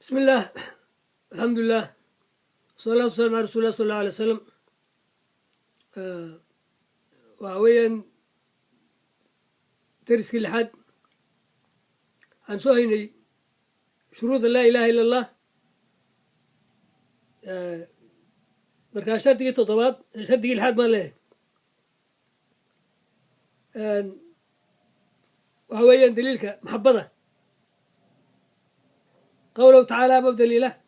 بسم الله الحمد لله والصلاة والسلام على رسول الله صلى الله عليه وسلم. وعويا درس كل حد عن صهيني شروط لا إله إلا الله. مركز شرطي تطبات شرطي الحد ما له. وعويا دليلك محبضة قوله تعالى مبدل له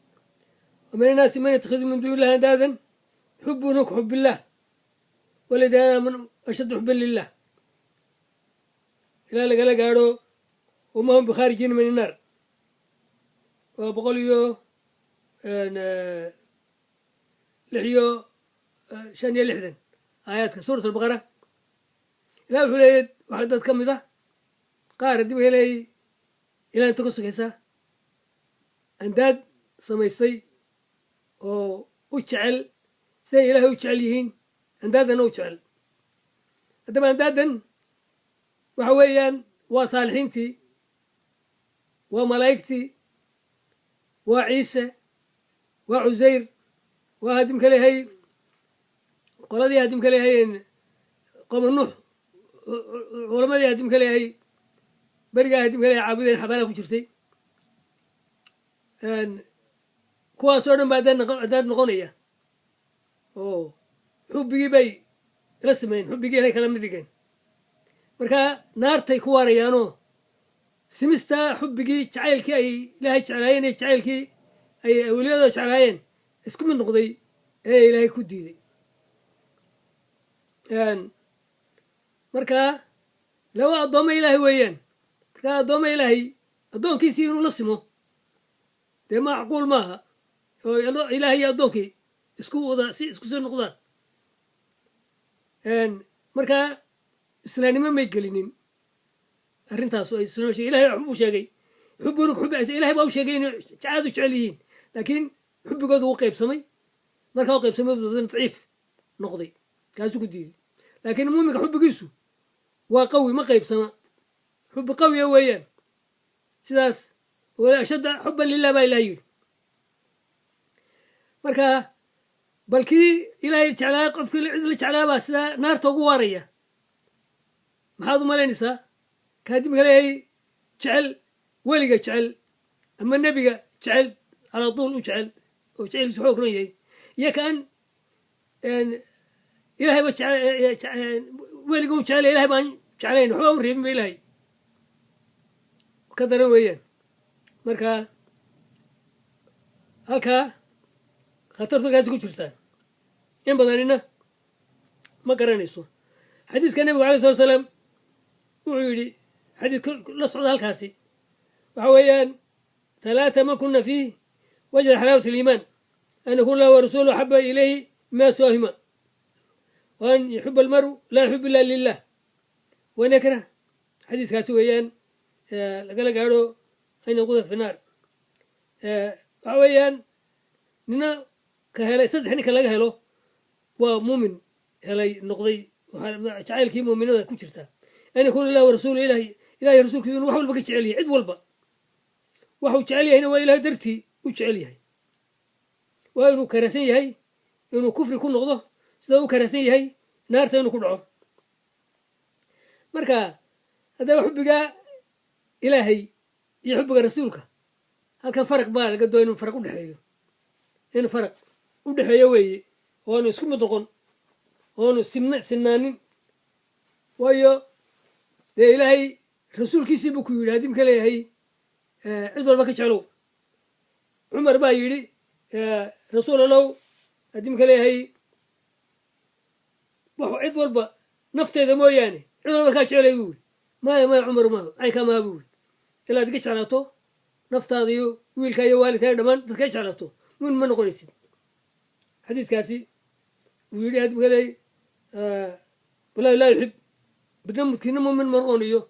ومن الناس من يتخذ من دون الله أندادا يحبونك حب الله والذين آمنوا أشد حبا لله إلى لقى قالوا وما هم بخارجين من النار. وبقولوا لحيو شان يلحدن آيات سورة البقرة إلى بحوليد وحدد كم ذا قارد إلى أن تقص كيسا أنداد سميستي oo u jecel siday ilaahay u jecel yihiin andaadana u jecel. haddaba andaadan waxa weeyaan waa saalixiintii, waa malaa'igtii, waa ciise, waa cusayr, waa hadimka leeyahay qoladii hadimka leeyahayeen qoma nuux, culamadii hadimka leeyahay berigaa hadimka leeyahay caabudeen xabaalaha ku jirtay. kuwaasoo dhan baa adaad noqonaya oo xubbigii bay la sameeyeen, xubbigii inay kala mid dhigeen. marka naartay ku waarayaanoo simistaa xubbigii jacaylkii ay ilaahay jeclaayeen ee jacaylkii ay awliyadooda jeclaayeen isku mid noqday ee ilaahay ku diiday. marka lawa addoommo ilaahay weeyaan. marka addoommo ilaahay addoonkiisii inuu la simo dee macquul maaha oo ilaahay iyo addoonkii isku soo noqdaan. marka islaamnimo may gelinin arrintaas ay ilahay waxbuu sheegay xubbunuk ilahay baa u sheegay inay aad u jecel yihiin, laakiin xubbigoodu wuu qaybsamay. markaa u qaybsamay badan daciif noqday, kaasuu ku diiday. laakiin muuminka xubbigiisu waa qawi, ma qaybsama, xubbi qawiya weeyaan. sidaas ashadda xubban lilah baa ilahay yidhi. marka balkii ilaahay jeclaa qofkii cid la jeclaabaa sidaa naarta ugu waaraya. maxaad u malaynaysaa kaadimka leeyahay jecel, weliga jecel ama nebiga jecel calaa tuul u jecel oo jecelkiisu xoog ron yahay, iyo kaan ilahayba weliga u jecel ilahay baan jeclayn waxba u reebin ba ilaahay ka daran weeyaan. marka halkaa khatartu halkaasi ku jirtaa in badanina ma garanayso. xadiiska nebigu alay slat slaam wuxuu yidhi xadiis la socda halkaasi waxa weeyaan ثلاثة man kuna fiih wajada xalaawat aliimaan an yakun lahu warasuulu axaba ilayhi mima siwaahuma waan yuxibu almaru laa yuxibu illa lilah wan yakrah. xadiiskaasi weeyaan lagala gaadho an yanquda fi naar. waxa weeyaan nina ka helay saddex ninka laga helo waa muumin helay noqday jacaylkii muuminada ku jirta. an yakuna ilah warasuulu ilahay rasuulkiisu inuu wax walba ka jecel yahay, cid walba waxuu jecel yahayna waa ilahay dartii u jecel yahay. waa inuu karasan yahay inuu kufri ku noqdo, sida u karasan yahay naarta inuu ku dhaco. marka haddaba xubbigaa ilaahay iyo xubbiga rasuulka halkan faraq baa laga dooya inuu faraq udhexeeyo, in faraq u dhexeeyo weeye, oonu isku mid noqon, oonu sinaanin. waayo dee ilaahay rasuulkiisii buu ku yidhi hadimka leeyahay cid walba ka jeclow. cumar baa yidhi rasuul allow hadimka leeyahay cid walba nafteeda mooyaane cid walba kaa jecelay buu yidhi. maya cumar maaha caynkaa maha buu yidhi, ilaad iga jeclaato naftaada iyo wiilkaa iyo waalidkaa dhammaan dadka jeclaato mumin ma noqonaysid. xadiiskaasi wuu yidhi hadimka leeyahay walaahi laa yuxib midna mudkiina mumin ma noqonayo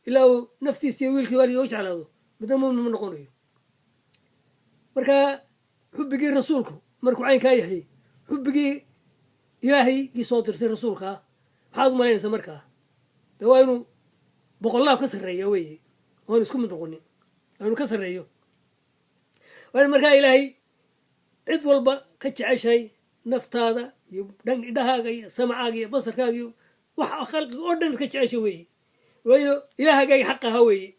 ilaa uu naftiisa iyo wiilkii waalidka u jeclaado, midna mumin ma noqonayo. marka xubbigii rasuulku markuu caynkaa yahay, xubbigii ilaahaygi soo dirtay rasuulkaa maxaad u malaynaysaa markaa? de waa inuu boqollaab ka sarreeya weeye, oonu isku mid noqonin, aanu ka sarreeyo. waan markaa ilaahay cid walba ka jeceshahay naftaada iyo dhahaaga iyo samcaaga iyo basarkaaga iyo wax khalqiga oo dhan ka jecesha weeye wayno ilaahagaagi xaq ahaa weeye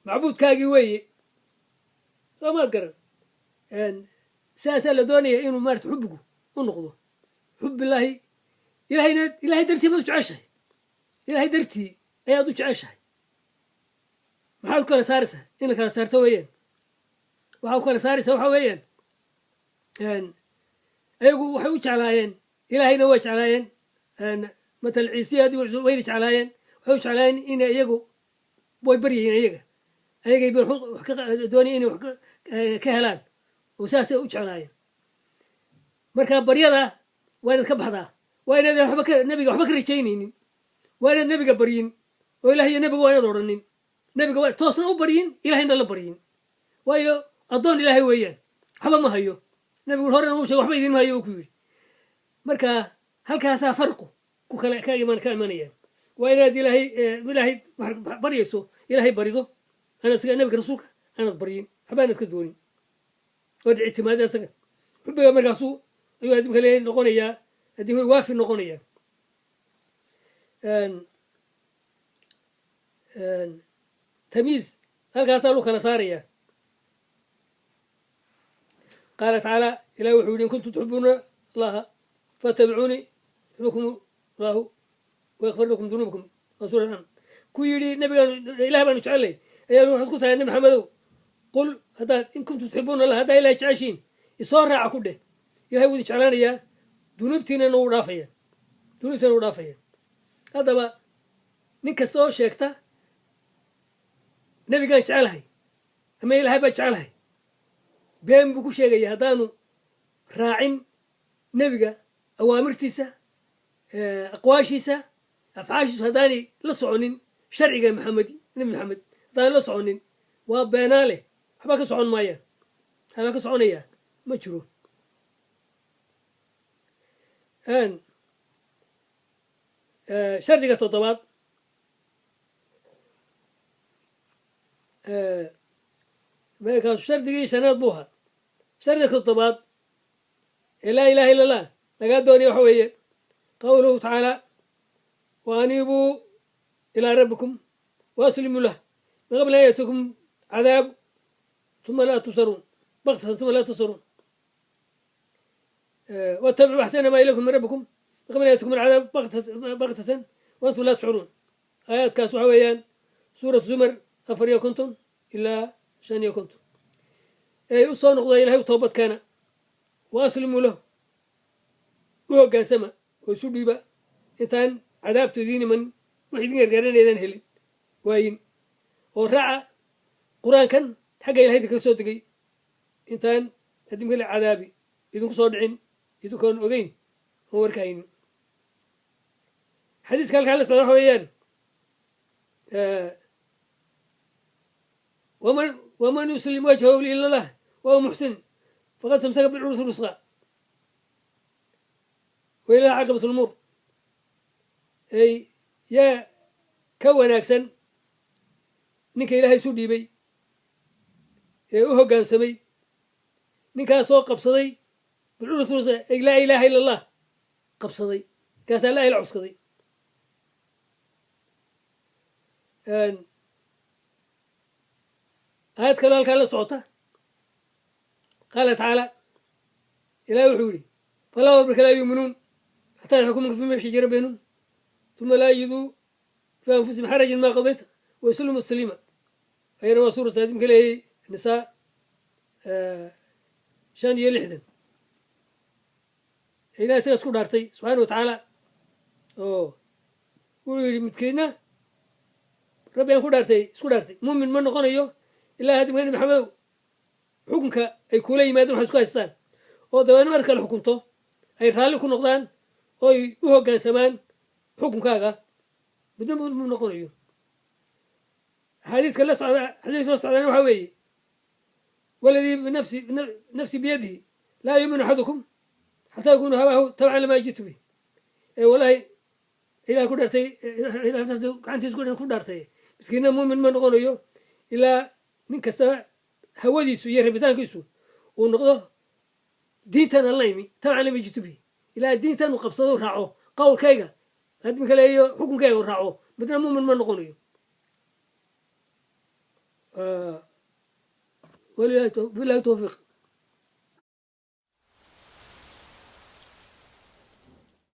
macbuudkaagii weeye soo maad garan saasaa la doonaya inuu maarata xubbigu u noqdo xubbillaahi ilaahay dartii baad u jeceshahay ilaahay dartii ayaad u jeceshahay maxaad u kala saaraysaa in la kala saarto weeyaan waxaa u kala saaraysaa waxaa weeyaan ayagu waxay u jeclaayeen ilaahayna way jeclaayeen matal ciisiyaadi wayna jeclaayeen waxay u jeclaayeen in iyagu way baryayiin ayagay doonaya inay wax ka helaan oo saasay u jeclaayeen marka baryada waa inaad ka baxdaa waa inaad nebiga waxba ka rajaynaynin waa inaad nebiga baryin oo ilaah iyo nebiga waa inaad odhanin nebiga waa toosna u baryin ilahayna la baryin waayo addoon ilaahay weeyaan waxba ma hayo nebigu horena uu sheegay waxba idinma hayo buu ku yidhi marka halkaasaa farqu ka imanayaan waa inaad ilaahay baryayso ilaahay barido anaad nebiga rasuulka aanad baryin waxba aanad ka doonin ood ictimaada isaga xubbiga markaasuu ayuu adimka leeyahay noqonayaa adimka waafi noqonayaa tamiis halkaasaa lu kala saarayaa qaala tacaala ilahi wuxuu yidhi in kuntum tuxibuuna allaha faatabicuunii yuxbibkum allahu wayakfir lakum dunuubakum waa suura an ku yidhi nabigaan ilaah baanu jecelnay ayaa waxaad ku tahay nabi maxamedow qul haddaad in kuntum tuxibuuna allah haddaa ilahay jeceshiin isoo raaca ku dheh ilahay wuu idin jeclaanayaa dunuubtiinana wuu dhaafaya haddaba nin kasta oo sheegta nebigaan jecelahay ama ilaahay baa jecelahay been buu ku sheegaya haddaanu raacin nebiga awaamirtiisa aqwaashiisa afcaashiisu haddaanay la soconin sharciga nebi maxamed haddaanay la soconin waa beenaa leh waxbaa ka socon maayaan waxbaa ka soconayaa ma jiro shardiga toddobaad markaasu shardigii shanaad buu ahaa shardiga toddobaad ee laa ilaha illa allah lagaa doonaya waxa weeye qawluhu tacaala wa aniibuu ilaa rabbikum waaslimuu lah min qabli an yatikum cadaabu uma laa tusaruun baktatan uma laa tusaruun watabicuu axsana maa ilaykum min rabbikum min qabli an yatikum alcadaab baktatan waantum laa tashcuruun aayaadkaas waxa weeyaan suuratu zumar 4 ilaa 5 ee u soo noqda ilahay u toobadkeena wa aslimuu lahu u hoggaansama oo isu dhiiba intaan cadaabtu idiin iman wax idin gargaaranaydaan helin waayin oo raaca qur-aankan xagga ilahay idinkaga soo degay intaan adimka le cadaabi idinku soo dhicin idinkoon ogeyn oon warka haynin xadiiska halkaa la socda waxa weeyaan ومن يسلم وجهه إلى الله وهو محسن فقد استمسك بالعروة الوثقى وإلى عاقبة الأمور أي يا كون أكسن نك إلهي سودي بي وهو قام سمي نك سوق قبصدي بالعروة الوثقى أي لا إله إلا الله قبصدي كاس لا إله عسكدي آيات كلا كلا صوته قال تعالى إلى وحوري فلا وربك لا يؤمنون حتى يحكمون فيما شجر بينهم ثم لا يجدوا في أنفسهم حرج ما قضيت ويسلموا السليمة أيضا سورة هذه كله النساء شان يلحدن إلى سيسكو دارتي سبحانه وتعالى ويقول متكينا ربي أنكو دارتي سكو دارتي مؤمن من نقول أيوه ilaa haddi mani maxamedow xukunka ay kula yimaadeen waxay isku haystaan oo dabeena mar kale xukunto ay raalli ku noqdaan oo ay u hoggaansamaan xukunkaaga midna mu noqonayo xadiiska la socdaana waxaa weeye waladii nafsi biyadihi laa yuuminu axadukum xataa yakunu hawaahu tabcan lamaa jitu bih walahi ilaah ku dhaartay gacantiis ku dhaartay miskiinna muumin ma noqonayo ilaa nin kastaba hawadiisu iyo rabitaankiisu uu noqdo diintan alla imi tabcan lama jitu bi ilaa diintan uu qabsado raaco qowlkayga hadmi kale iyo xukunkayga uu raaco midna muumin ma noqonayo billahi tawfiiq